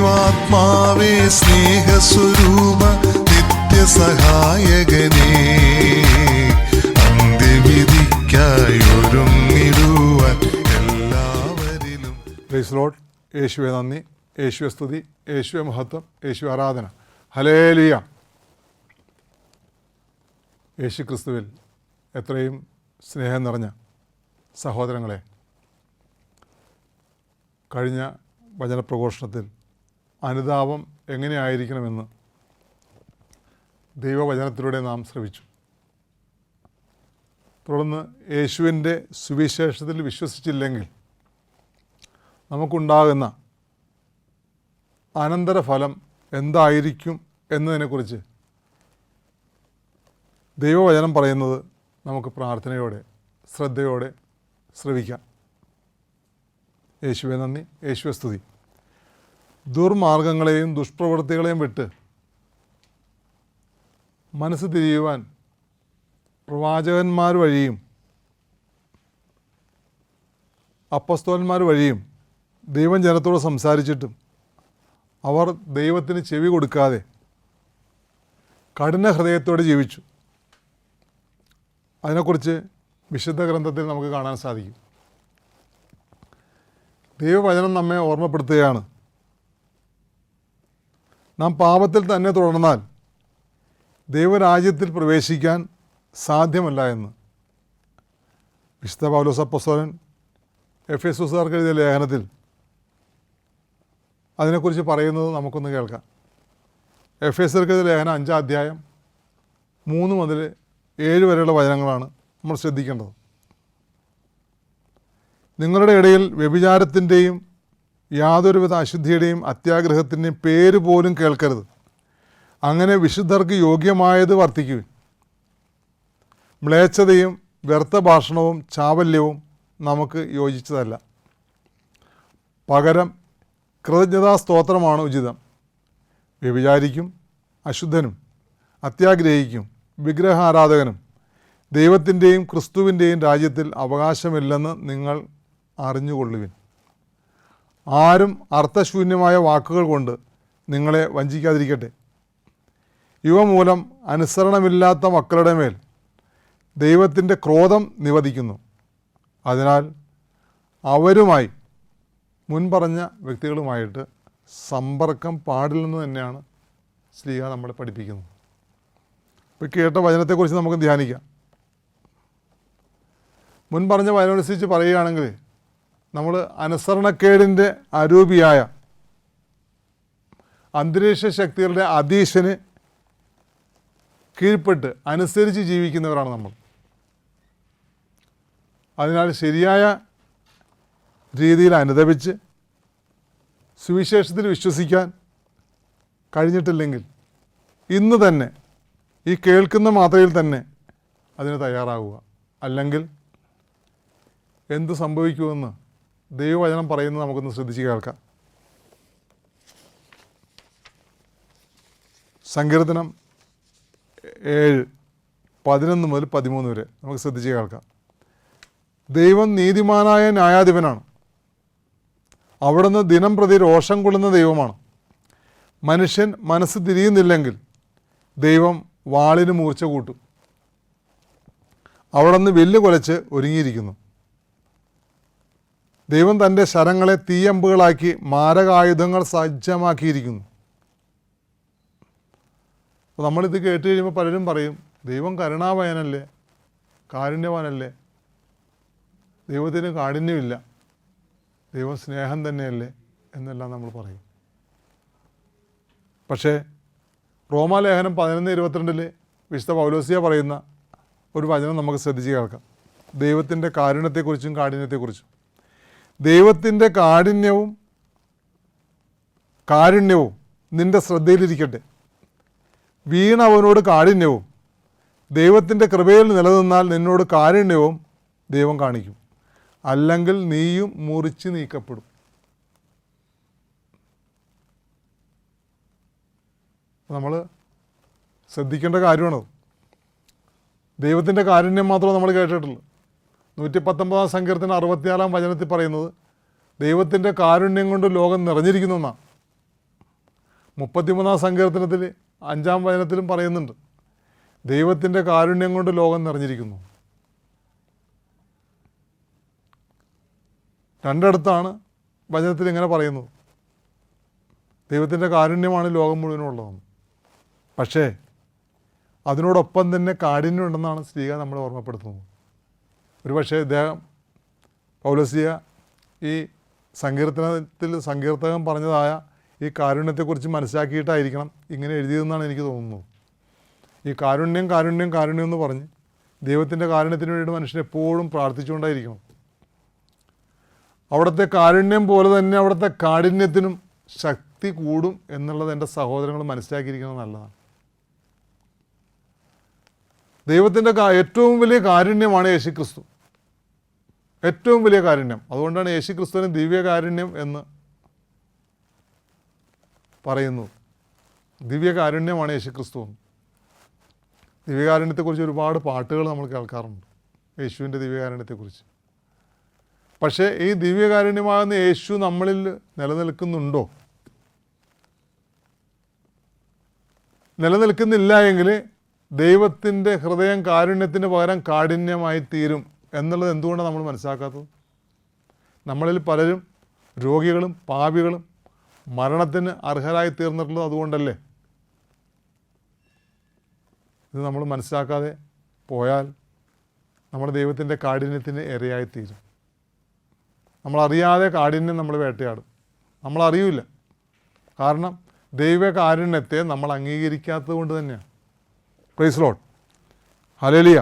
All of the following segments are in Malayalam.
ദൈവാത്മാവേ സ്നേഹസ്വരൂപ നിത്യസഹായകനേ, അന്ത്യവിധിക്കായി ഒരുങ്ങിടുവാൻ എല്ലാവരിലും. Praise Lord. യേശുവെ നന്ദി, യേശുവെ സ്തുതി, യേശുവെ മഹത്വം, യേശുവെ ആരാധന. ഹല്ലേലൂയ. യേശു ക്രിസ്തുവിൽ എത്രയും സ്നേഹം നിറഞ്ഞ സഹോദരങ്ങളെ, കഴിഞ്ഞ വചനപ്രഘോഷണത്തിൽ അനുതാപം എങ്ങനെയായിരിക്കണമെന്ന് ദൈവവചനത്തിലൂടെ നാം ശ്രവിച്ചു. തുടർന്ന് യേശുവിൻ്റെ സുവിശേഷത്തിൽ വിശ്വസിച്ചില്ലെങ്കിൽ നമുക്കുണ്ടാകുന്ന അനന്തരഫലം എന്തായിരിക്കും എന്നതിനെക്കുറിച്ച് ദൈവവചനം പറയുന്നത് നമുക്ക് പ്രാർത്ഥനയോടെ ശ്രദ്ധയോടെ ശ്രവിക്കാം. യേശുവെ നന്ദി, യേശുവെ സ്തുതി. ദുർമാർഗങ്ങളെയും ദുഷ്പ്രവൃത്തികളെയും വിട്ട് മനസ്സ് തിരിയുവാൻ പ്രവാചകന്മാർ വഴിയും അപ്പസ്തോലന്മാർ വഴിയും ദൈവം ജനത്തോട് സംസാരിച്ചിട്ടും അവർ ദൈവത്തിന് ചെവി കൊടുക്കാതെ കഠിന ഹൃദയത്തോടെ ജീവിച്ചു. അതിനെക്കുറിച്ച് വിശുദ്ധ ഗ്രന്ഥത്തിൽ നമുക്ക് കാണാൻ സാധിക്കും. ദൈവവചനം നമ്മെ ഓർമ്മപ്പെടുത്തുകയാണ്, നാം പാപത്തിൽ തന്നെ തുടർന്നാൽ ദൈവരാജ്യത്തിൽ പ്രവേശിക്കാൻ സാധ്യമല്ല എന്ന് വിശുദ്ധ പൗലോസ് അപ്പോസ്തലൻ എഫെസോസുകാർക്ക് എഴുതിയ ലേഖനത്തിൽ അതിനെക്കുറിച്ച് പറയുന്നത് നമുക്കൊന്ന് കേൾക്കാം. എഫെസോസുകാർക്ക് എഴുതിയ ലേഖനം 5-ാം അധ്യായം 3 മുതൽ 7 വരെയുള്ള വചനങ്ങളാണ് നമ്മൾ ശ്രദ്ധിക്കേണ്ടത്. നിങ്ങളുടെ ഇടയിൽ വ്യഭിചാരത്തിൻ്റെയും യാതൊരുവിധ അശുദ്ധിയുടെയും അത്യാഗ്രഹത്തിൻ്റെയും പേര് പോലും കേൾക്കരുത്. അങ്ങനെ വിശുദ്ധർക്ക് യോഗ്യമായത് വർത്തിക്കുവിൻ. മ്ലേച്ഛതയും വ്യർത്ഥ ഭാഷണവും ചാവല്യവും നമുക്ക് യോജിച്ചതല്ല. പകരം കൃതജ്ഞതാ സ്തോത്രമാണ് ഉചിതം. വ്യഭിചാരിക്കും അശുദ്ധനും അത്യാഗ്രഹിക്കും വിഗ്രഹാരാധകനും ദൈവത്തിൻ്റെയും ക്രിസ്തുവിൻ്റെയും രാജ്യത്തിൽ അവകാശമില്ലെന്ന് നിങ്ങൾ അറിഞ്ഞുകൊള്ളുവിൻ. ആരും അർത്ഥശൂന്യമായ വാക്കുകൾ കൊണ്ട് നിങ്ങളെ വഞ്ചിക്കാതിരിക്കട്ടെ. ഇവ മൂലം അനുസരണമില്ലാത്ത മക്കളുടെ മേൽ ദൈവത്തിൻ്റെ ക്രോധം നിവദിക്കുന്നു. അതിനാൽ അവരുമായി മുൻപറഞ്ഞ വ്യക്തികളുമായിട്ട് സമ്പർക്കം പാടില്ലെന്ന് തന്നെയാണ് ശ്ലീഹ നമ്മളെ പഠിപ്പിക്കുന്നത്. ഇപ്പോൾ കേട്ട വചനത്തെക്കുറിച്ച് നമുക്ക് ധ്യാനിക്കാം. മുൻപറഞ്ഞ വചനമനുസരിച്ച് പറയുകയാണെങ്കിൽ നമ്മൾ അനുസരണക്കേടിൻ്റെ അരൂപിയായ അന്തരീക്ഷ ശക്തികളുടെ അധീശന് കീഴ്പ്പെട്ട് അനുസരിച്ച് ജീവിക്കുന്നവരാണ് നമ്മൾ. അതിനാൽ ശരിയായ രീതിയിൽ അനുദപിച്ച് സുവിശേഷത്തിൽ വിശ്വസിക്കാൻ കഴിഞ്ഞിട്ടില്ലെങ്കിൽ ഇന്ന് തന്നെ ഈ കേൾക്കുന്ന മാത്രയിൽ തന്നെ അതിന് തയ്യാറാവുക. അല്ലെങ്കിൽ എന്ത് സംഭവിക്കുമെന്ന് ദൈവവചനം പറയുന്നത് നമുക്കൊന്ന് ശ്രദ്ധിച്ച് കേൾക്കാം. സങ്കീർത്തനം 7:11 മുതൽ 13 വരെ നമുക്ക് ശ്രദ്ധിച്ച് കേൾക്കാം. ദൈവം നീതിമാനായ ന്യായാധിപനാണ്. അവിടുന്ന് ദിനം പ്രതി രോഷം കൊള്ളുന്ന ദൈവമാണ്. മനുഷ്യൻ മനസ്സ് തിരിയുന്നില്ലെങ്കിൽ ദൈവം വാളിന് മൂർച്ച കൂട്ടും. അവിടുന്ന് വില്ല് കുലച്ച് ഒരുങ്ങിയിരിക്കുന്നു. ദൈവം തൻ്റെ ശരങ്ങളെ തീയമ്പുകളാക്കി മാരകായുധങ്ങൾ സജ്ജമാക്കിയിരിക്കുന്നു. അപ്പോൾ നമ്മളിത് കേട്ട് കഴിയുമ്പോൾ പലരും പറയും, ദൈവം കരുണാമയനല്ലേ, കാരുണ്യവാനല്ലേ, ദൈവത്തിന് കാഠിന്യമില്ല, ദൈവം സ്നേഹം തന്നെയല്ലേ എന്നെല്ലാം നമ്മൾ പറയും. പക്ഷേ റോമാലേഖനം 11:22 വിശുദ്ധ പൗലോസിയ പറയുന്ന ഒരു വചനം നമുക്ക് ശ്രദ്ധിച്ച് കേൾക്കാം. ദൈവത്തിൻ്റെ കാരുണ്യത്തെക്കുറിച്ചും കാഠിന്യത്തെക്കുറിച്ചും. ദൈവത്തിൻ്റെ കാരുണ്യവും നിൻ്റെ ശ്രദ്ധയിലിരിക്കട്ടെ. വീണ അവനോട് കാഠിന്യവും ദൈവത്തിൻ്റെ കൃപയിൽ നിലനിന്നാൽ നിന്നോട് കാരുണ്യവും ദൈവം കാണിക്കും. അല്ലെങ്കിൽ നീയും മുറിച്ച് നീക്കപ്പെടും. നമ്മൾ ശ്രദ്ധിക്കേണ്ട കാര്യമാണത്. ദൈവത്തിൻ്റെ കാരുണ്യം മാത്രമേ നമ്മൾ കേട്ടിട്ടുള്ളൂ. 119 സങ്കീർത്തനം 64 വചനത്തിൽ പറയുന്നത് ദൈവത്തിൻ്റെ കാരുണ്യം കൊണ്ട് ലോകം നിറഞ്ഞിരിക്കുന്നു എന്നാണ്. 33 സങ്കീർത്തനത്തിൽ 5 വചനത്തിലും പറയുന്നുണ്ട്, ദൈവത്തിൻ്റെ കാരുണ്യം കൊണ്ട് ലോകം നിറഞ്ഞിരിക്കുന്നു. രണ്ടിടത്താണ് വചനത്തിൽ ഇങ്ങനെ പറയുന്നത്, ദൈവത്തിൻ്റെ കാരുണ്യമാണ് ലോകം മുഴുവനും ഉള്ളതെന്ന്. പക്ഷേ അതിനോടൊപ്പം തന്നെ കാഠിന്യം ഉണ്ടെന്നാണ് ശ്ലീഹ നമ്മളെ ഓർമ്മപ്പെടുത്തുന്നത്. ഒരു പക്ഷേ ഇദ്ദേഹം പൗലോസ്ലീഹ ഈ സങ്കീർത്തകൻ പറഞ്ഞതായ ഈ കാരുണ്യത്തെക്കുറിച്ച് മനസ്സിലാക്കിയിട്ടായിരിക്കണം ഇങ്ങനെ എഴുതിയതെന്നാണ് എനിക്ക് തോന്നുന്നത്. ഈ കാരുണ്യം കാരുണ്യം കാരുണ്യം എന്ന് പറഞ്ഞ് ദൈവത്തിൻ്റെ കാരുണ്യത്തിന് വേണ്ടി മനുഷ്യൻ എപ്പോഴും പ്രാർത്ഥിച്ചുകൊണ്ടായിരിക്കണം. അവിടുത്തെ കാരുണ്യം പോലെ തന്നെ അവിടുത്തെ കാഠിന്യത്തിനും ശക്തി കൂടും എന്നുള്ളത് എൻ്റെ സഹോദരങ്ങൾ മനസ്സിലാക്കിയിരിക്കുന്നത് നല്ലതാണ്. ദൈവത്തിൻ്റെ ഏറ്റവും വലിയ കാരുണ്യമാണ് യേശുക്രിസ്തു, ഏറ്റവും വലിയ കാരുണ്യം. അതുകൊണ്ടാണ് യേശുക്രിസ്തുവിന് ദിവ്യകാരുണ്യം എന്ന് പറയുന്നത്. ദിവ്യകാരുണ്യമാണ് യേശുക്രിസ്തു. ദിവ്യകാരുണ്യത്തെക്കുറിച്ച് ഒരുപാട് പാട്ടുകൾ നമ്മൾ കേൾക്കാറുണ്ട്, യേശുവിൻ്റെ ദിവ്യകാരുണ്യത്തെക്കുറിച്ച്. പക്ഷേ ഈ ദിവ്യകാരുണ്യമാകുന്ന യേശു നമ്മളിൽ നിലനിൽക്കുന്നുണ്ടോ? നിലനിൽക്കുന്നില്ല എങ്കിൽ ദൈവത്തിൻ്റെ ഹൃദയം കാരുണ്യത്തിന് പകരം കാഠിന്യമായി തീരും എന്നുള്ളത് എന്തുകൊണ്ടാണ് നമ്മൾ മനസ്സിലാക്കാത്തത്? നമ്മളിൽ പലരും രോഗികളും പാപികളും മരണത്തിന് അർഹരായി തീർന്നിട്ടുള്ളത് അതുകൊണ്ടല്ലേ? ഇത് നമ്മൾ മനസ്സിലാക്കാതെ പോയാൽ നമ്മുടെ ദൈവത്തിൻ്റെ കാഠിന്യത്തിന് ഇരയായിത്തീരും. നമ്മളറിയാതെ കാഠിന്യം നമ്മൾ വേട്ടയാടും, നമ്മളറിയില്ല. കാരണം ദൈവകാരുണ്യത്തെ നമ്മൾ അംഗീകരിക്കാത്തത് കൊണ്ട് തന്നെയാണ്. പ്രൈസ് ലോർഡ്, ഹല്ലേലൂയ.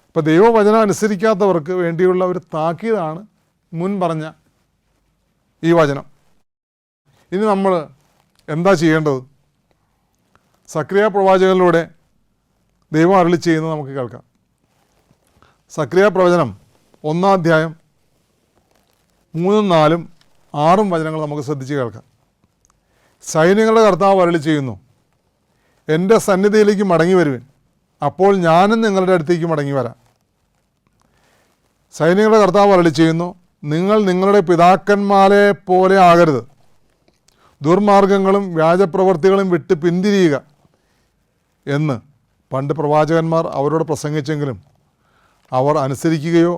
അപ്പോൾ ദൈവവചനം അനുസരിക്കാത്തവർക്ക് വേണ്ടിയുള്ള ഒരു താക്കീതാണ് മുൻ പറഞ്ഞ ഈ വചനം. ഇനി നമ്മൾ എന്താ ചെയ്യേണ്ടത്? സക്രിയ പ്രവാചകനിലൂടെ ദൈവം അരുളി ചെയ്യുന്നത് നമുക്ക് കേൾക്കാം. സക്രിയ പ്രവചനം 1-ാം അധ്യായം 3, 4, 6 വചനങ്ങൾ നമുക്ക് ശ്രദ്ധിച്ച് കേൾക്കാം. സൈന്യങ്ങളുടെ കർത്താവ് അരുളി ചെയ്യുന്നു, എൻ്റെ സന്നിധിയിലേക്ക് മടങ്ങി വരുവിൻ, അപ്പോൾ ഞാനും നിങ്ങളുടെ അടുത്തേക്ക് മടങ്ങി വരാം. സൈന്യങ്ങളുടെ കർത്താവ് അരുളി ചെയ്യുന്നു, നിങ്ങൾ നിങ്ങളുടെ പിതാക്കന്മാരെ പോലെ ആകരുത്, ദുർമാർഗങ്ങളും വ്യാജപ്രവർത്തികളും വിട്ട് പിന്തിരിയുക എന്ന് പണ്ട് പ്രവാചകന്മാർ അവരോട് പ്രസംഗിച്ചെങ്കിലും അവർ അനുസരിക്കുകയോ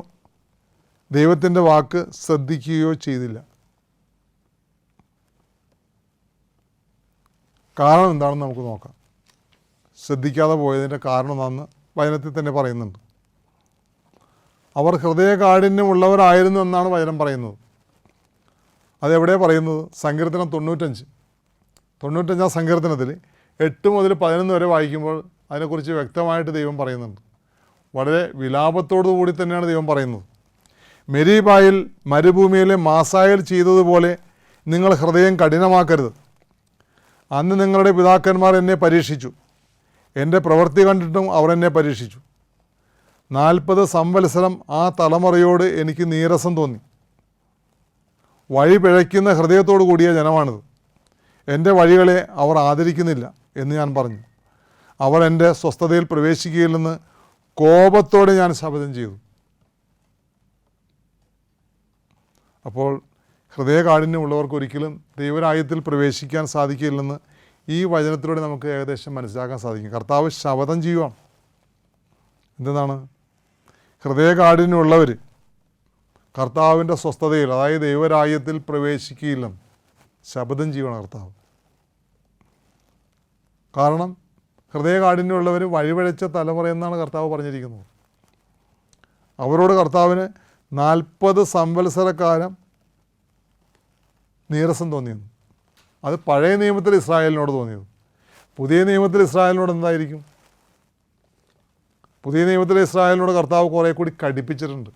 ദൈവത്തിൻ്റെ വാക്ക് ശ്രദ്ധിക്കുകയോ ചെയ്തില്ല. കാരണം എന്താണെന്ന് നമുക്ക് നോക്കാം. ശ്രദ്ധിക്കാതെ പോയതിൻ്റെ കാരണം എന്താണെന്ന് വചനത്തിൽ തന്നെ പറയുന്നുണ്ട്. അവർ ഹൃദയകാഠിന്യമുള്ളവരായിരുന്നു എന്നാണ് വചനം പറയുന്നത്. അതെവിടെ പറയുന്നത്? സങ്കീർത്തനം 95-ാം സങ്കീർത്തനത്തിൽ 8 മുതൽ 11 വരെ വായിക്കുമ്പോൾ അതിനെക്കുറിച്ച് വ്യക്തമായിട്ട് ദൈവം പറയുന്നുണ്ട്. വളരെ വിലാപത്തോടു കൂടി തന്നെയാണ് ദൈവം പറയുന്നത്. മെരീബായിൽ മരുഭൂമിയിലെ മാസായിൽ ചെയ്തതുപോലെ നിങ്ങൾ ഹൃദയം കഠിനമാക്കരുത്. അന്ന് നിങ്ങളുടെ പിതാക്കന്മാർ എന്നെ പരീക്ഷിച്ചു, എൻ്റെ പ്രവൃത്തി കണ്ടിട്ടും അവർ എന്നെ പരീക്ഷിച്ചു. 40 സംവത്സരം ആ തലമുറയോട് എനിക്ക് നീരസം തോന്നി. വഴി പിഴയ്ക്കുന്ന ഹൃദയത്തോടു കൂടിയ ജനമാണിത്. എൻ്റെ വഴികളെ അവർ ആദരിക്കുന്നില്ല എന്ന് ഞാൻ പറഞ്ഞു. അവർ എൻ്റെ സ്വസ്ഥതയിൽ പ്രവേശിക്കുകയില്ലെന്ന് കോപത്തോടെ ഞാൻ ശപഥം ചെയ്തു. അപ്പോൾ ഹൃദയകാഠിന്യമുള്ളവർക്ക് ഒരിക്കലും ദൈവരാജ്യത്തിൽ പ്രവേശിക്കാൻ സാധിക്കില്ലെന്ന് ഈ വചനത്തിലൂടെ നമുക്ക് ഏകദേശം മനസ്സിലാക്കാൻ സാധിക്കും. കർത്താവ് ശപഥം ചെയ്യുവാണ്. എന്താണ്? ഹൃദയകാഠിന്യമുള്ളവർ കർത്താവിൻ്റെ സ്വസ്ഥതയിൽ, അതായത് ദൈവരാജ്യത്തിൽ പ്രവേശിക്കുകയില്ലെന്ന് ശപഥം ചെയ്യുവാണ് കർത്താവ്. കാരണം ഹൃദയകാഠിന്യമുള്ളവർ വഴിപഴച്ച തലമുറ എന്നാണ് കർത്താവ് പറഞ്ഞിരിക്കുന്നത്. അവരോട് കർത്താവിന് 40 സംവത്സരക്കാലം നീരസം തോന്നിയെന്ന്. അത് പഴയ നിയമത്തിൽ ഇസ്രായേലിനോട് തോന്നിയത്. പുതിയ നിയമത്തിൽ ഇസ്രായേലിനോട് എന്തായിരിക്കും? പുതിയ നിയമത്തിലെ ഇസ്രായേലിനോട് കർത്താവ് കുറേ കൂടി കടുപ്പിച്ചിട്ടുണ്ട്.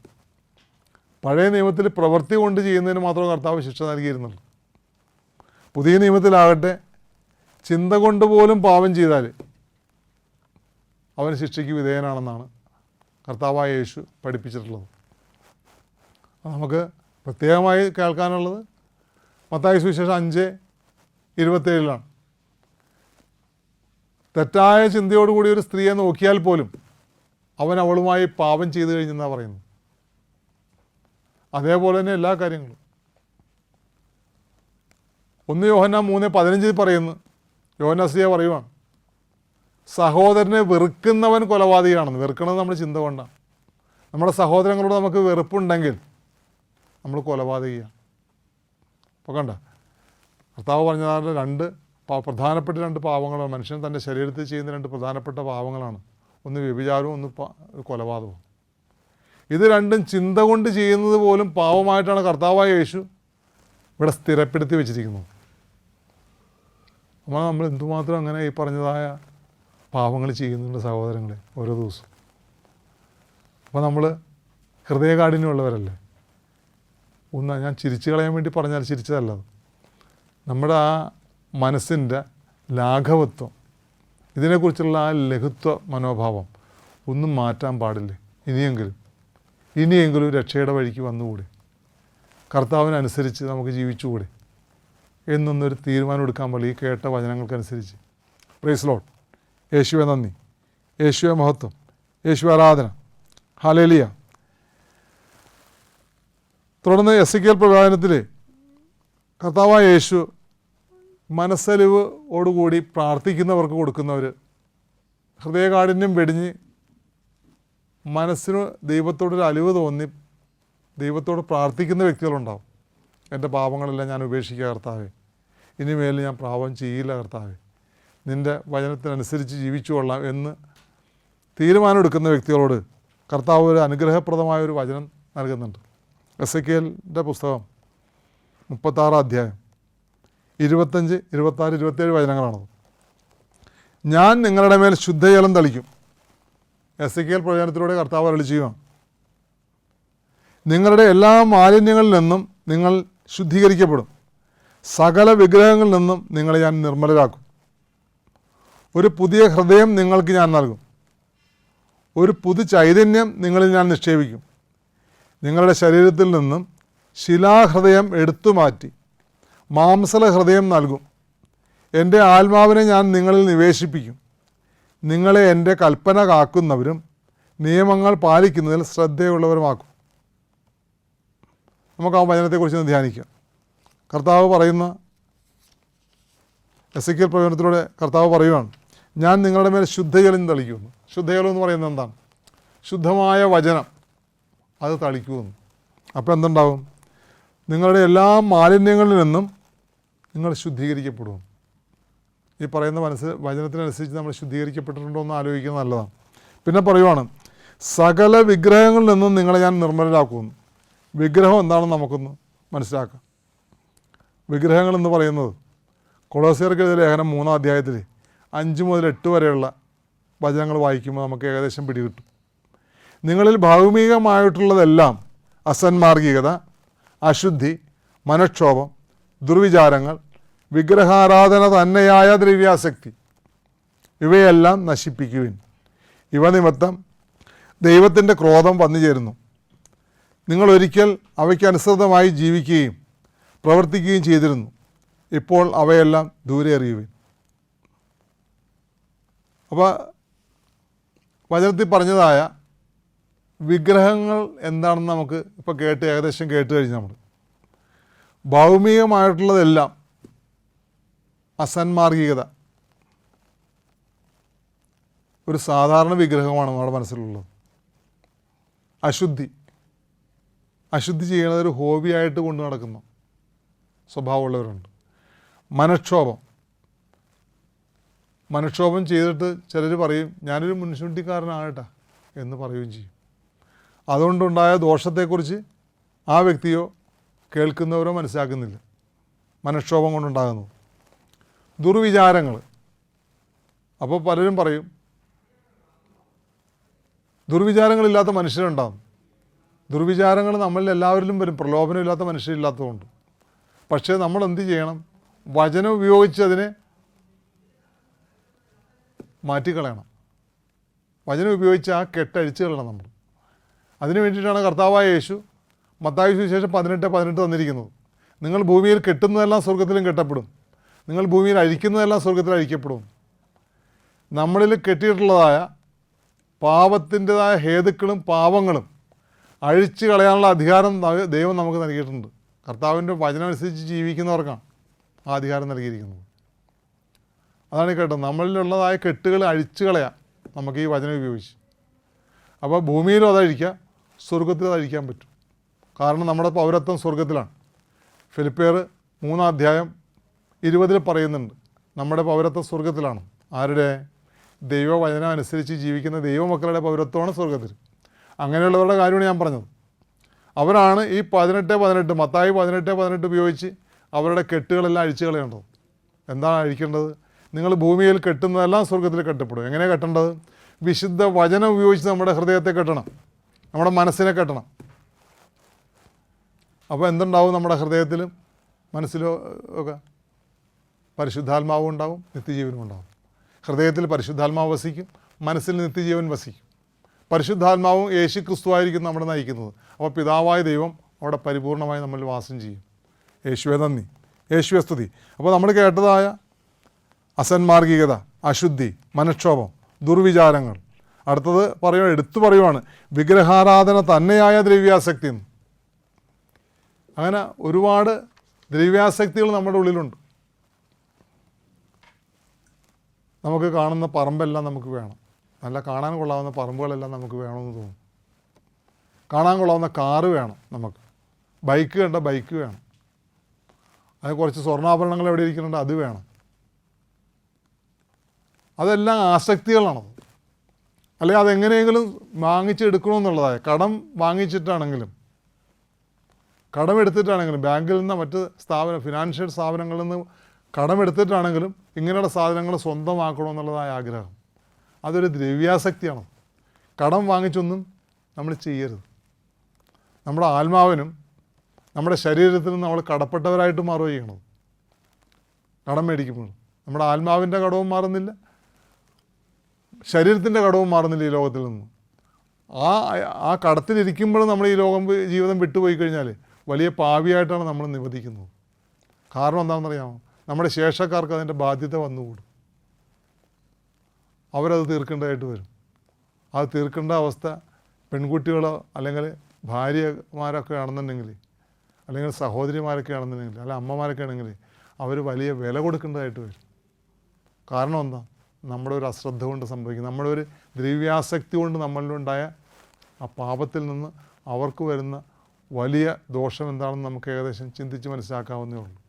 പഴയ നിയമത്തിൽ പ്രവൃത്തി കൊണ്ട് ചെയ്യുന്നതിന് മാത്രമേ കർത്താവ് ശിക്ഷ നൽകിയിരുന്നുള്ളൂ. പുതിയ നിയമത്തിലാകട്ടെ ചിന്ത കൊണ്ട് പോലും പാപം ചെയ്താൽ അവൻ ശിക്ഷയ്ക്ക് വിധേയനാണെന്നാണ് കർത്താവായ യേശു പഠിപ്പിച്ചിട്ടുള്ളത്. നമുക്ക് പ്രത്യേകമായി കേൾക്കാനുള്ളത് മത്തായി സുവിശേഷം 5:27 തെറ്റായ ചിന്തയോടുകൂടി ഒരു സ്ത്രീയെ നോക്കിയാൽ പോലും അവൻ അവളുമായി പാപം ചെയ്തു കഴിഞ്ഞെന്നാണ് പറയുന്നത്. അതേപോലെ തന്നെ എല്ലാ കാര്യങ്ങളും. 1 യോഹന്നാൻ 3:15 പറയുന്നു, യോഹന്നാസ്ലീഹ പറയുവാണ്, സഹോദരനെ വെറുക്കുന്നവൻ കൊലപാതകയാണെന്ന്. വെറുക്കണമെന്ന് നമ്മുടെ ചിന്ത കൊണ്ടാണ്. നമ്മുടെ സഹോദരങ്ങളോട് നമുക്ക് വെറുപ്പുണ്ടെങ്കിൽ നമ്മൾ കൊലപാതകയാണ്. അപ്പോൾ കണ്ട, കർത്താവ് പറഞ്ഞ പ്രധാനപ്പെട്ട രണ്ട് പാവങ്ങളാണ്. മനുഷ്യൻ തൻ്റെ ശരീരത്തിൽ ചെയ്യുന്ന രണ്ട് പ്രധാനപ്പെട്ട പാവങ്ങളാണ്. ഒന്ന് വ്യഭിചാരവും, ഒന്ന് കൊലപാതകവും. ഇത് രണ്ടും ചിന്ത കൊണ്ട് ചെയ്യുന്നത് പോലും പാവമായിട്ടാണ് കർത്താവായ യേശു ഇവിടെ സ്ഥിരപ്പെടുത്തി വെച്ചിരിക്കുന്നത്. അപ്പോൾ നമ്മൾ എന്തുമാത്രം അങ്ങനെ ഈ പറഞ്ഞതായ പാവങ്ങൾ ചെയ്യുന്നുണ്ട് സഹോദരങ്ങളെ ഓരോ ദിവസവും. അപ്പോൾ നമ്മൾ ഹൃദയകാഠിന്യമുള്ളവരല്ലേ. ഞാൻ ചിരിച്ചു കളയാൻ വേണ്ടി പറഞ്ഞാൽ ചിരിച്ചതല്ലത്. നമ്മുടെ ആ മനസ്സിൻ്റെ ലാഘവത്വം, ഇതിനെക്കുറിച്ചുള്ള ആ ലഘുത്വ മനോഭാവം ഒന്നും മാറ്റാൻ പാടില്ലേ. ഇനിയെങ്കിലും രക്ഷയുടെ വഴിക്ക് വന്നുകൂടി, കർത്താവിനനുസരിച്ച് നമുക്ക് ജീവിച്ചുകൂടി എന്നൊന്നൊരു തീരുമാനം എടുക്കാൻ പാടില്ല. ഈ കേട്ട വചനങ്ങൾക്കനുസരിച്ച്. Price Lord. യേശുവെ നന്ദി, യേശുവെ മഹത്വം, യേശുവെ ആരാധന. ഹല്ലേലൂയ. തുടർന്ന് എസെക്കിയേൽ പ്രവചനത്തിൽ കർത്താവായ യേശു മനസ്സലിവോടുകൂടി പ്രാർത്ഥിക്കുന്നവർക്ക് കൊടുക്കുന്നവർ, ഹൃദയകാഠിന്യം വെടിഞ്ഞ് മനസ്സിന് ദൈവത്തോടൊരു അലിവ് തോന്നി ദൈവത്തോട് പ്രാർത്ഥിക്കുന്ന വ്യക്തികളുണ്ടാവും. എൻ്റെ പാപങ്ങളെല്ലാം ഞാൻ ഉപേക്ഷിക്കുക കർത്താവേ, ഇനിമേൽ ഞാൻ പാപം ചെയ്യില്ല കർത്താവേ, നിൻ്റെ വചനത്തിനനുസരിച്ച് ജീവിച്ചു കൊള്ളാം എന്ന് തീരുമാനമെടുക്കുന്ന വ്യക്തികളോട് കർത്താവ് ഒരു അനുഗ്രഹപ്രദമായൊരു വചനം നൽകുന്നുണ്ട്. എസെക്കിയേലിൻ്റെ പുസ്തകം 36 അധ്യായം 25, 26, 27 വചനങ്ങളാണത്. ഞാൻ നിങ്ങളുടെ മേൽ ശുദ്ധജലം തളിക്കും. എസെക്കിയേൽ പ്രവചനത്തിലൂടെ കർത്താവ് അരുളി ചെയ്യുകയാണ്. നിങ്ങളുടെ എല്ലാ മാലിന്യങ്ങളിൽ നിന്നും നിങ്ങൾ ശുദ്ധീകരിക്കപ്പെടും. സകല വിഗ്രഹങ്ങളിൽ നിന്നും നിങ്ങളെ ഞാൻ നിർമ്മലരാക്കും. ഒരു പുതിയ ഹൃദയം നിങ്ങൾക്ക് ഞാൻ നൽകും. ഒരു പുതു ചൈതന്യം നിങ്ങളിൽ ഞാൻ നിക്ഷേപിക്കും. നിങ്ങളുടെ ശരീരത്തിൽ നിന്നും ശിലാഹൃദയം എടുത്തു മാറ്റി മാംസല ഹൃദയം നൽകും. എൻ്റെ ആത്മാവിനെ ഞാൻ നിങ്ങളിൽ നിവേശിപ്പിക്കും. നിങ്ങളെ എൻ്റെ കൽപ്പന കാക്കുന്നവരും നിയമങ്ങൾ പാലിക്കുന്നതിൽ ശ്രദ്ധയുള്ളവരുമാക്കും. നമുക്ക് ആ വചനത്തെക്കുറിച്ച് ധ്യാനിക്കാം. കർത്താവ് പറയുന്ന എസെക്കിയേൽ പ്രവചനത്തിലൂടെ കർത്താവ് പറയുവാണ്, ഞാൻ നിങ്ങളുടെ മേൽ ശുദ്ധജലം തളിക്കുമെന്ന്. ശുദ്ധജലം എന്ന് പറയുന്നത് എന്താണ്? ശുദ്ധമായ വചനം, അത് തളിക്കുമെന്ന്. അപ്പോൾ എന്തുണ്ടാവും? നിങ്ങളുടെ എല്ലാ മാലിന്യങ്ങളിൽ നിന്നും നിങ്ങൾ ശുദ്ധീകരിക്കപ്പെടും. ഈ പറയുന്ന വചനത്തിനനുസരിച്ച് നമ്മൾ ശുദ്ധീകരിക്കപ്പെട്ടിട്ടുണ്ടോ എന്ന് ആലോചിക്കുന്നത് നല്ലതാണ്. പിന്നെ പറയുവാണ്, സകല വിഗ്രഹങ്ങളിൽ നിന്നും നിങ്ങളെ ഞാൻ നിർമ്മലരാക്കുമെന്ന്. വിഗ്രഹം എന്താണെന്ന് നമുക്കൊന്ന് മനസ്സിലാക്കാം. വിഗ്രഹങ്ങളെന്ന് പറയുന്നത് കൊളോസ്യർക്ക് എഴുതിയ ലേഖനം 3-ാം അധ്യായത്തിൽ 5 മുതൽ 8 വരെയുള്ള വചനങ്ങൾ വായിക്കുമ്പോൾ നമുക്ക് ഏകദേശം പിടികിട്ടും. നിങ്ങളിൽ ഭൗമികമായിട്ടുള്ളതെല്ലാം അസന്മാർഗികത, അശുദ്ധി, മനക്ഷോഭം, ദുർവിചാരങ്ങൾ, വിഗ്രഹാരാധന തന്നെയായ ദ്രവ്യാസക്തി, ഇവയെല്ലാം നശിപ്പിക്കുവിൻ. ഇവ നിമിത്തം ദൈവത്തിൻ്റെ ക്രോധം വന്നു ചേരുന്നു. നിങ്ങളൊരിക്കൽ അവയ്ക്കനുസൃതമായി ജീവിക്കുകയും പ്രവർത്തിക്കുകയും ചെയ്തിരുന്നു. ഇപ്പോൾ അവയെല്ലാം ദൂരെ എറിയുവിൻ. അപ്പോൾ വചനത്തിൽ പറഞ്ഞതായ വിഗ്രഹങ്ങൾ എന്താണെന്ന് നമുക്ക് ഇപ്പോൾ ഏകദേശം കേട്ട് കഴിഞ്ഞ് നമ്മൾ ഭൗമികമായിട്ടുള്ളതെല്ലാം അസന്മാർഗികത, ഒരു സാധാരണ വിഗ്രഹമാണ് നമ്മുടെ മനസ്സിലുള്ളത്. അശുദ്ധി ചെയ്യുന്നത് ഒരു ഹോബിയായിട്ട് കൊണ്ടു നടക്കുന്ന സ്വഭാവമുള്ളവരുണ്ട്. മനക്ഷോഭം ചെയ്തിട്ട് ചിലർ പറയും, ഞാനൊരു മുൻശുദ്ധിക്കാരനാകട്ടെ എന്ന് പറയുകയും ചെയ്യും. അതുകൊണ്ടുണ്ടായ ദോഷത്തെക്കുറിച്ച് ആ വ്യക്തിയോ കേൾക്കുന്നവരോ മനസ്സിലാക്കുന്നില്ല. മനക്ഷോഭം കൊണ്ടുണ്ടാകുന്നത് ദുർവിചാരങ്ങൾ. അപ്പോൾ പലരും പറയും, ദുർവിചാരങ്ങളില്ലാത്ത മനുഷ്യരുണ്ടാകും. ദുർവിചാരങ്ങൾ നമ്മളിൽ എല്ലാവരിലും വരും, പ്രലോഭനമില്ലാത്ത മനുഷ്യരില്ലാത്തതുകൊണ്ട്. പക്ഷേ നമ്മൾ എന്ത് ചെയ്യണം? വചനം ഉപയോഗിച്ച് അതിനെ മാറ്റിക്കളയണം. വചനം ഉപയോഗിച്ച് ആ കെട്ടഴിച്ച് കളയണം നമ്മൾ. അതിനു വേണ്ടിയിട്ടാണ് കർത്താവായ യേശു മത്തായി സുവിശേഷം 18:18 തന്നിരിക്കുന്നത്. നിങ്ങൾ ഭൂമിയിൽ കെട്ടുന്നതെല്ലാം സ്വർഗത്തിലും കെട്ടപ്പെടും, നിങ്ങൾ ഭൂമിയിൽ അഴിക്കുന്നതെല്ലാം സ്വർഗത്തിൽ അഴിക്കപ്പെടും. നമ്മളിൽ കെട്ടിയിട്ടുള്ളതായ പാപത്തിൻ്റെതായ ഹേതുക്കളും പാപങ്ങളും അഴിച്ചു കളയാനുള്ള അധികാരം ദൈവം നമുക്ക് നൽകിയിട്ടുണ്ട്. കർത്താവിൻ്റെ വചനമനുസരിച്ച് ജീവിക്കുന്നവർക്കാണ് ആ അധികാരം നൽകിയിരിക്കുന്നത്. അതാണ് ഈ കേട്ടത്. നമ്മളിലുള്ളതായ കെട്ടുകൾ അഴിച്ചു കളയാം നമുക്ക് ഈ വചനം ഉപയോഗിച്ച്. അപ്പോൾ ഭൂമിയിലും അതഴിക്കുക, സ്വർഗത്തിലും അതഴിക്കാൻ പറ്റും. കാരണം നമ്മുടെ പൗരത്വം സ്വർഗത്തിലാണ്. ഫിലിപ്പിയർ 3:20 പറയുന്നുണ്ട്, നമ്മുടെ പൗരത്വം സ്വർഗത്തിലാണ്. ആരുടെ? ദൈവവചനം അനുസരിച്ച് ജീവിക്കുന്ന ദൈവമക്കളുടെ പൗരത്വമാണ് സ്വർഗത്തിൽ. അങ്ങനെയുള്ളവരുടെ കാര്യമാണ് ഞാൻ പറഞ്ഞത്. അവരാണ് ഈ 18:18 മത്തായി 18:18 ഉപയോഗിച്ച് അവരുടെ കെട്ടുകളെല്ലാം അഴിച്ചു കളയേണ്ടത്. എന്താണ് അഴിക്കേണ്ടത്? നിങ്ങൾ ഭൂമിയിൽ കെട്ടുന്നതെല്ലാം സ്വർഗത്തിൽ കെട്ടപ്പെടും. എങ്ങനെ കെട്ടേണ്ടത്? വിശുദ്ധ വചനം ഉപയോഗിച്ച് നമ്മുടെ ഹൃദയത്തെ കെട്ടണം, നമ്മുടെ മനസ്സിനെ കെട്ടണം. അപ്പോൾ എന്തുണ്ടാവും? നമ്മുടെ ഹൃദയത്തിലും മനസ്സിലും ഒക്കെ പരിശുദ്ധാത്മാവും ഉണ്ടാവും, നിത്യജീവനും ഉണ്ടാവും. ഹൃദയത്തിൽ പരിശുദ്ധാത്മാവ് വസിക്കും, മനസ്സിൽ നിത്യജീവൻ വസിക്കും. പരിശുദ്ധാത്മാവും യേശു ക്രിസ്തുവായിരിക്കും നമ്മളെ നയിക്കുന്നത്. അപ്പോൾ പിതാവായ ദൈവം അവിടെ പരിപൂർണമായി നമ്മൾ വാസം ചെയ്യും. യേശുവെ നന്ദി, യേശുവെ സ്തുതി. അപ്പോൾ നമ്മൾ കേട്ടതായ അസന്മാർഗികത, അശുദ്ധി, മനഃക്ഷോഭം, ദുർവിചാരങ്ങൾ. അടുത്തത് എടുത്തു പറയുവാണ് വിഗ്രഹാരാധന തന്നെയായ ദ്രവ്യാസക്തി എന്ന്. അങ്ങനെ ഒരുപാട് ദ്രവ്യാസക്തികൾ നമ്മുടെ ഉള്ളിലുണ്ട്. നമുക്ക് കാണുന്ന പറമ്പെല്ലാം നമുക്ക് വേണം, നല്ല കാണാൻ കൊള്ളാവുന്ന പറമ്പുകളെല്ലാം നമുക്ക് വേണമെന്ന് തോന്നും. കാണാൻ കൊള്ളാവുന്ന കാറ് വേണം, നമുക്ക് ബൈക്ക് കണ്ട ബൈക്ക് വേണം, അത് കുറച്ച് സ്വർണ്ണാഭരണങ്ങൾ എവിടെ ഇരിക്കുന്നുണ്ട് അത് വേണം. അതെല്ലാം ആസക്തികളാണത്. അല്ലെങ്കിൽ അതെങ്ങനെയെങ്കിലും വാങ്ങിച്ചെടുക്കണമെന്നുള്ളതായ കടം വാങ്ങിച്ചിട്ടാണെങ്കിലും കടമെടുത്തിട്ടാണെങ്കിലും ബാങ്കിൽ നിന്ന് മറ്റ് ഫിനാൻഷ്യൽ സ്ഥാപനങ്ങളിൽ നിന്ന് കടമെടുത്തിട്ടാണെങ്കിലും ഇങ്ങനെയുള്ള സാധനങ്ങൾ സ്വന്തമാക്കണമെന്നുള്ളതായ ആഗ്രഹം, അതൊരു ദ്രവ്യാസക്തിയാണ്. കടം വാങ്ങിച്ചൊന്നും നമ്മൾ ചെയ്യരുത്. നമ്മുടെ ആത്മാവിനും നമ്മുടെ ശരീരത്തിനും നമ്മൾ കടപ്പെട്ടവരായിട്ട് മാറുക ചെയ്യണം. കടം മേടിക്കുമ്പോൾ നമ്മുടെ ആത്മാവിൻ്റെ കടവും മാറുന്നില്ല, ശരീരത്തിൻ്റെ കടവും മാറുന്നില്ല ഈ ലോകത്തിൽ നിന്ന്. ആ കടത്തിലിരിക്കുമ്പോഴും നമ്മൾ ഈ ജീവിതം വിട്ടുപോയി കഴിഞ്ഞാൽ വലിയ പാപിയായിട്ടാണ് നമ്മൾ നിവദിക്കുന്നത്. കാരണം എന്താണെന്നറിയാമോ? നമ്മുടെ ശേഷക്കാർക്ക് അതിൻ്റെ ബാധ്യത വന്നുകൂടും. അവരത് തീർക്കേണ്ടതായിട്ട് വരും. അത് തീർക്കേണ്ട അവസ്ഥ പെൺകുട്ടികളോ അല്ലെങ്കിൽ ഭാര്യമാരൊക്കെ ആണെന്നുണ്ടെങ്കിൽ, അല്ലെങ്കിൽ സഹോദരിമാരൊക്കെ ആണെന്നുണ്ടെങ്കിൽ, അല്ലെങ്കിൽ അമ്മമാരൊക്കെ ആണെങ്കിൽ അവർ വലിയ വില കൊടുക്കേണ്ടതായിട്ട് വരും. കാരണം എന്താ? നമ്മുടെ ഒരു അശ്രദ്ധ കൊണ്ട് സംഭവിക്കും. നമ്മുടെ ഒരു ദ്രവ്യാസക്തി കൊണ്ട് നമ്മളിലുണ്ടായ ആ പാപത്തിൽ നിന്ന് അവർക്ക് വരുന്ന വലിയ ദോഷം എന്താണെന്ന് നമുക്ക് ഏകദേശം ചിന്തിച്ച് മനസ്സിലാക്കാവുന്നേ ഉള്ളൂ.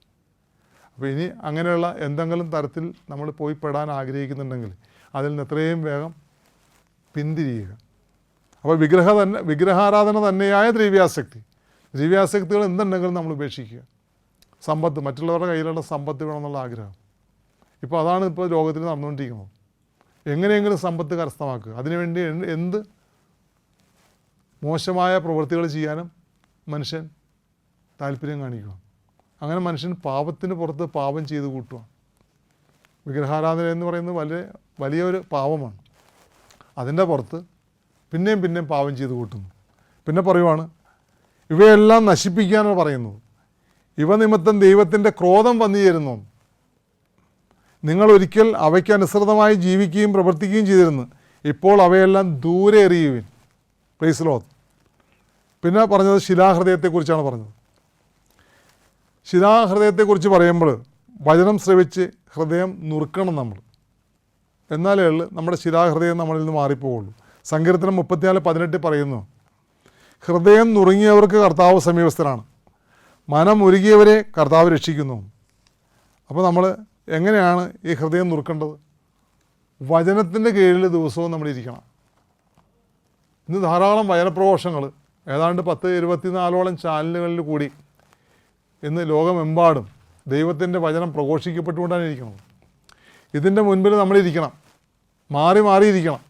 അപ്പോൾ ഇനി അങ്ങനെയുള്ള എന്തെങ്കിലും തരത്തിൽ നമ്മൾ പോയി പെടാൻ ആഗ്രഹിക്കുന്നുണ്ടെങ്കിൽ അതിൽ നിന്ന് എത്രയും വേഗം പിന്തിരിയുക. അപ്പോൾ വിഗ്രഹാരാധന തന്നെയായ ദ്രവ്യാസക്തികൾ എന്തുണ്ടെങ്കിലും നമ്മൾ ഉപേക്ഷിക്കുക. സമ്പത്ത്, മറ്റുള്ളവരുടെ കയ്യിലുള്ള സമ്പത്ത് വേണമെന്നുള്ള ആഗ്രഹം, ഇപ്പോൾ അതാണ് ഇപ്പോൾ ലോകത്തിൽ നടന്നുകൊണ്ടിരിക്കുന്നത്. എങ്ങനെയെങ്കിലും സമ്പത്ത് കരസ്ഥമാക്കുക. അതിനുവേണ്ടി എന്ത് മോശമായ പ്രവൃത്തികൾ ചെയ്യാനും മനുഷ്യൻ താല്പര്യം കാണിക്കുക. അങ്ങനെ മനുഷ്യൻ പാപത്തിന് പുറത്ത് പാപം ചെയ്ത് കൂട്ടുക. വിഗ്രഹാരാധന എന്ന് പറയുന്നത് വലിയൊരു പാപമാണ്. അതിൻ്റെ പുറത്ത് പിന്നെയും പാപം ചെയ്ത് കൂട്ടുന്നു. പിന്നെ പറയുവാണ് ഇവയെല്ലാം നശിപ്പിക്കാനാണ് പറയുന്നത്. ഇവ നിമിത്തം ദൈവത്തിൻ്റെ ക്രോധം വന്നു ചേരുന്നു. നിങ്ങൾ ഒരിക്കൽ അവയ്ക്ക് അനുസൃതമായി ജീവിക്കുകയും പ്രവർത്തിക്കുകയും ചെയ്തിരുന്നു. ഇപ്പോൾ അവയെല്ലാം ദൂരെ എറിയുവിൻ. Praise Lord. പിന്നെ പറഞ്ഞത് ശിലാഹൃദയത്തെക്കുറിച്ചാണ് പറഞ്ഞത്. ശിലാഹൃദയത്തെക്കുറിച്ച് പറയുമ്പോൾ വചനം ശ്രവിച്ച് ഹൃദയം നുറുക്കണം നമ്മൾ. എന്നാലേ നമ്മുടെ ശിലാഹൃദയം നമ്മളിൽ നിന്ന് മാറിപ്പോവുള്ളൂ. സങ്കീർത്തനം 34:18 പറയുന്നു, ഹൃദയം നുറുങ്ങിയവർക്ക് കർത്താവ് സമീപസ്ഥനാണ്, മനം ഉരുകിയവരെ കർത്താവ് രക്ഷിക്കുന്നു. അപ്പോൾ നമ്മൾ എങ്ങനെയാണ് ഈ ഹൃദയം നുറുക്കേണ്ടത്? വചനത്തിൻ്റെ കീഴിൽ ദിവസവും നമ്മളിരിക്കണം. ഇന്ന് ധാരാളം വചനപ്രഘോഷങ്ങൾ ഏതാണ്ട് 10-24ഓളം ചാനലുകളിൽ കൂടി ഇന്ന് ലോകമെമ്പാടും ദൈവത്തിൻ്റെ വചനം പ്രഘോഷിക്കപ്പെട്ടുകൊണ്ടാണ് ഇരിക്കുന്നത്. ഇതിൻ്റെ മുൻപിൽ നമ്മളിരിക്കണം, മാറിയിരിക്കണം.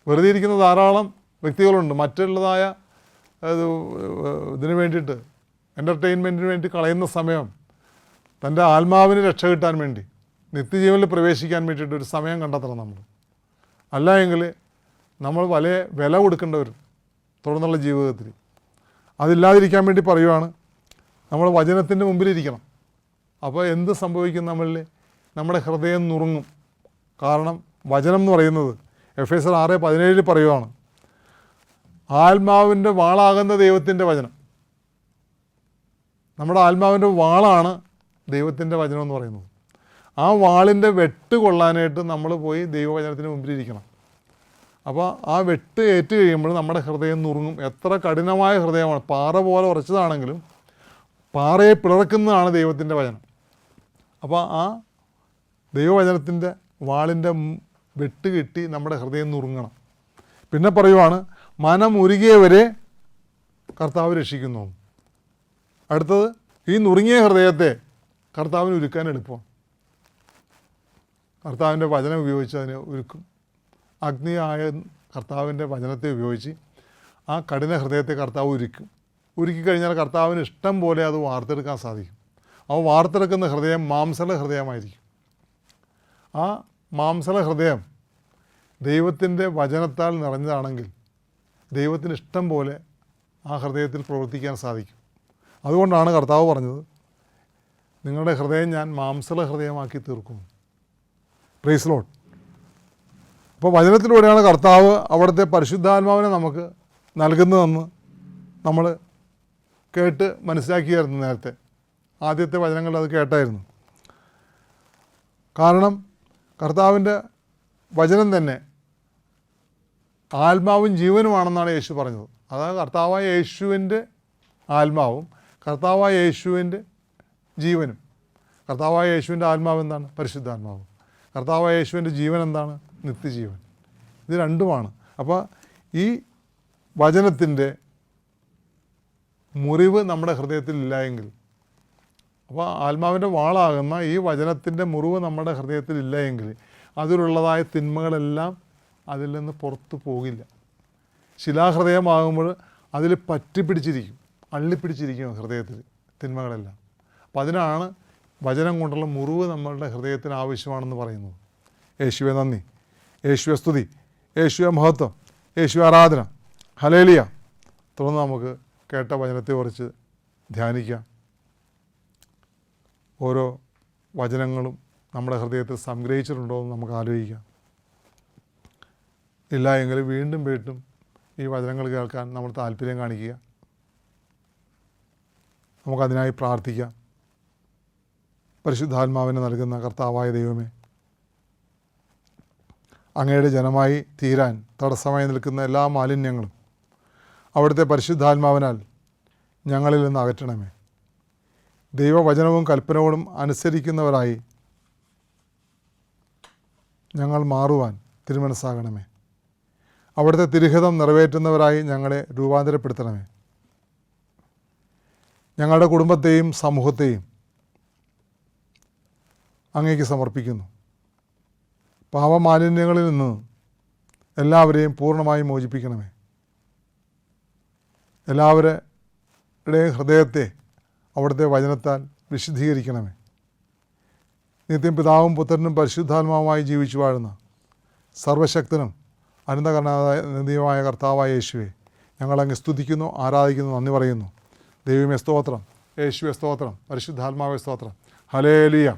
വെറുതെ ഇരിക്കുന്ന ധാരാളം വ്യക്തികളുണ്ട്. മറ്റുള്ളതായ ഇതിന് വേണ്ടിയിട്ട് എൻ്റർടൈൻമെൻറ്റിന് വേണ്ടി കളയുന്ന സമയം തൻ്റെ ആത്മാവിന് രക്ഷ കിട്ടാൻ വേണ്ടി, നിത്യജീവനിൽ പ്രവേശിക്കാൻ വേണ്ടിയിട്ട് ഒരു സമയം കണ്ടെത്തണം നമ്മൾ. അല്ല എങ്കിൽ നമ്മൾ വലിയ വില കൊടുക്കേണ്ടി വരും തുടർന്നുള്ള ജീവിതത്തിൽ. അതില്ലാതിരിക്കാൻ വേണ്ടി പറയുവാണ് നമ്മൾ വചനത്തിൻ്റെ മുമ്പിലിരിക്കണം. അപ്പോൾ എന്ത് സംഭവിക്കും? നമ്മളിൽ നമ്മുടെ ഹൃദയം നുറുങ്ങും. കാരണം വചനം എന്ന് പറയുന്നത് എഫേസ്യർ 6:17 പറയുവാണ്, ആത്മാവിൻ്റെ വാളാകുന്ന ദൈവത്തിൻ്റെ വചനം. നമ്മുടെ ആത്മാവിൻ്റെ വാളാണ് ദൈവത്തിൻ്റെ വചനം എന്ന് പറയുന്നത്. ആ വാളിൻ്റെ വെട്ട് കൊള്ളാനായിട്ട് നമ്മൾ പോയി ദൈവവചനത്തിന് മുമ്പിലിരിക്കണം. അപ്പോൾ ആ വെട്ട് ഏറ്റ് കഴിയുമ്പോൾ നമ്മുടെ ഹൃദയം നുറുങ്ങും. എത്ര കഠിനമായ ഹൃദയമാണ്, പാറ പോലെ ഉറച്ചതാണെങ്കിലും പാറയെ പിളർക്കുന്നതാണ് ദൈവത്തിൻ്റെ വചനം. അപ്പോൾ ആ ദൈവവചനത്തിൻ്റെ വാളിൻ്റെ വെട്ട് കിട്ടി നമ്മുടെ ഹൃദയം നുറുങ്ങണം. പിന്നെ പറയുവാണ്, മനം ഉരുകിയവരെ കർത്താവ് രക്ഷിക്കുന്നു. അടുത്തത്, ഈ നുറുങ്ങിയ ഹൃദയത്തെ കർത്താവിന് ഉരുക്കാൻ എളുപ്പമാണ്. കർത്താവിൻ്റെ വചനം ഉപയോഗിച്ച് അതിനെ ഉരുക്കും. അഗ്നിയായ കർത്താവിൻ്റെ വചനത്തെ ഉപയോഗിച്ച് ആ കഠിന ഹൃദയത്തെ കർത്താവ് ഉരുക്കും. ഉരുക്കിക്കഴിഞ്ഞാൽ കർത്താവിന് ഇഷ്ടം പോലെ അത് വാർത്തെടുക്കാൻ സാധിക്കും. ആ വാർത്തെടുക്കുന്ന ഹൃദയം മാംസള ഹൃദയമായിരിക്കും. ആ മാംസള ഹൃദയം ദൈവത്തിൻ്റെ വചനത്താൽ നിറഞ്ഞതാണെങ്കിൽ ദൈവത്തിന് ഇഷ്ടം പോലെ ആ ഹൃദയത്തിൽ പ്രവർത്തിക്കാൻ സാധിക്കും. അതുകൊണ്ടാണ് കർത്താവ് പറഞ്ഞത്, നിങ്ങളുടെ ഹൃദയം ഞാൻ മാംസള ഹൃദയമാക്കി തീർക്കും. Praise Lord. അപ്പോൾ വചനത്തിലൂടെയാണ് കർത്താവ് അവിടുത്തെ പരിശുദ്ധാത്മാവിനെ നമുക്ക് നൽകുന്നതെന്ന് നമ്മൾ കേട്ട് മനസ്സിലാക്കിയായിരുന്നു. നേരത്തെ ആദ്യത്തെ വചനങ്ങളിൽ അത് കേട്ടായിരുന്നു. കാരണം കർത്താവിൻ്റെ വചനം തന്നെ ആത്മാവും ജീവനുമാണെന്നാണ് യേശു പറഞ്ഞത്. അതായത് കർത്താവായ യേശുവിൻ്റെ ആത്മാവും കർത്താവായ യേശുവിൻ്റെ ജീവനും. കർത്താവായ യേശുവിൻ്റെ ആത്മാവ് എന്താണ്? പരിശുദ്ധാത്മാവ്. കർത്താവായ യേശുവിൻ്റെ ജീവൻ എന്താണ്? നിത്യജീവൻ. ഇത് രണ്ടുമാണ്. അപ്പോൾ ഈ വചനത്തിൻ്റെ മുറിവ് നമ്മുടെ ഹൃദയത്തിൽ ഇല്ല എങ്കിൽ, അപ്പോൾ ആത്മാവിൻ്റെ വാളാകുന്ന ഈ വചനത്തിൻ്റെ മുറിവ് നമ്മുടെ ഹൃദയത്തിൽ ഇല്ല എങ്കിൽ അതിലുള്ളതായ തിന്മകളെല്ലാം അതിൽ നിന്ന് പുറത്തു പോകില്ല. ശിലാഹൃദയമാകുമ്പോൾ അതിൽ പറ്റിപ്പിടിച്ചിരിക്കും, അള്ളിപ്പിടിച്ചിരിക്കും ഹൃദയത്തിൽ തിന്മകളെല്ലാം. അപ്പം അതിനാണ് വചനം കൊണ്ടുള്ള മുറിവ് നമ്മളുടെ ഹൃദയത്തിന് ആവശ്യമാണെന്ന് പറയുന്നത്. യേശുവെ നന്ദി, യേശുവെ സ്തുതി, യേശുവെ മഹത്വം, യേശുവെ ആരാധന. ഹല്ലേലൂയ. തുടർന്ന് നമുക്ക് കേട്ട വചനത്തെക്കുറിച്ച് ധ്യാനിക്കാം. ഓരോ വചനങ്ങളും നമ്മുടെ ഹൃദയത്തിൽ സംഗ്രഹിച്ചിട്ടുണ്ടോ എന്ന് നമുക്ക് ആലോചിക്കാം. ഇല്ല എങ്കിൽ വീണ്ടും വീണ്ടും ഈ വചനങ്ങൾ കേൾക്കാൻ നമ്മൾ താല്പര്യം കാണിക്കുക. നമുക്കതിനായി പ്രാർത്ഥിക്കാം. പരിശുദ്ധാത്മാവിനെ നൽകുന്ന കർത്താവായ ദൈവമേ, അങ്ങയുടെ ജനമായി തീരാൻ തടസ്സമായി നിൽക്കുന്ന എല്ലാ മാലിന്യങ്ങളും അവിടുത്തെ പരിശുദ്ധാത്മാവിനാൽ ഞങ്ങളിൽ നിന്ന് അകറ്റണമേ. ദൈവവചനവും കൽപ്പനകളും അനുസരിക്കുന്നവരായി ഞങ്ങൾ മാറുവാൻ തിരുമനസ്സാകണമേ. അവിടുത്തെ തിരുഹിതം നിറവേറ്റുന്നവരായി ഞങ്ങളെ രൂപാന്തരപ്പെടുത്തണമേ. ഞങ്ങളുടെ കുടുംബത്തെയും സമൂഹത്തെയും അങ്ങേക്ക് സമർപ്പിക്കുന്നു. പാപമാലിന്യങ്ങളിൽ നിന്ന് എല്ലാവരെയും പൂർണ്ണമായി മോചിപ്പിക്കണമേ. എല്ലാവരുടെയും ഹൃദയത്തെ അവിടുത്തെ വചനത്താൽ വിശുദ്ധീകരിക്കണമേ. നിത്യം പിതാവും പുത്രനും പരിശുദ്ധാത്മാവുമായി ജീവിച്ചു വാഴുന്ന സർവശക്തനും അനന്തകരണീയമായ കർത്താവായ യേശുവെ, ഞങ്ങളങ്ങ് സ്തുതിക്കുന്നു, ആരാധിക്കുന്നു, നന്ദി പറയുന്നു. ദൈവമേ സ്തോത്രം, യേശുവെ സ്തോത്രം, പരിശുദ്ധാത്മാവെ സ്തോത്രം. ഹല്ലേലൂയ.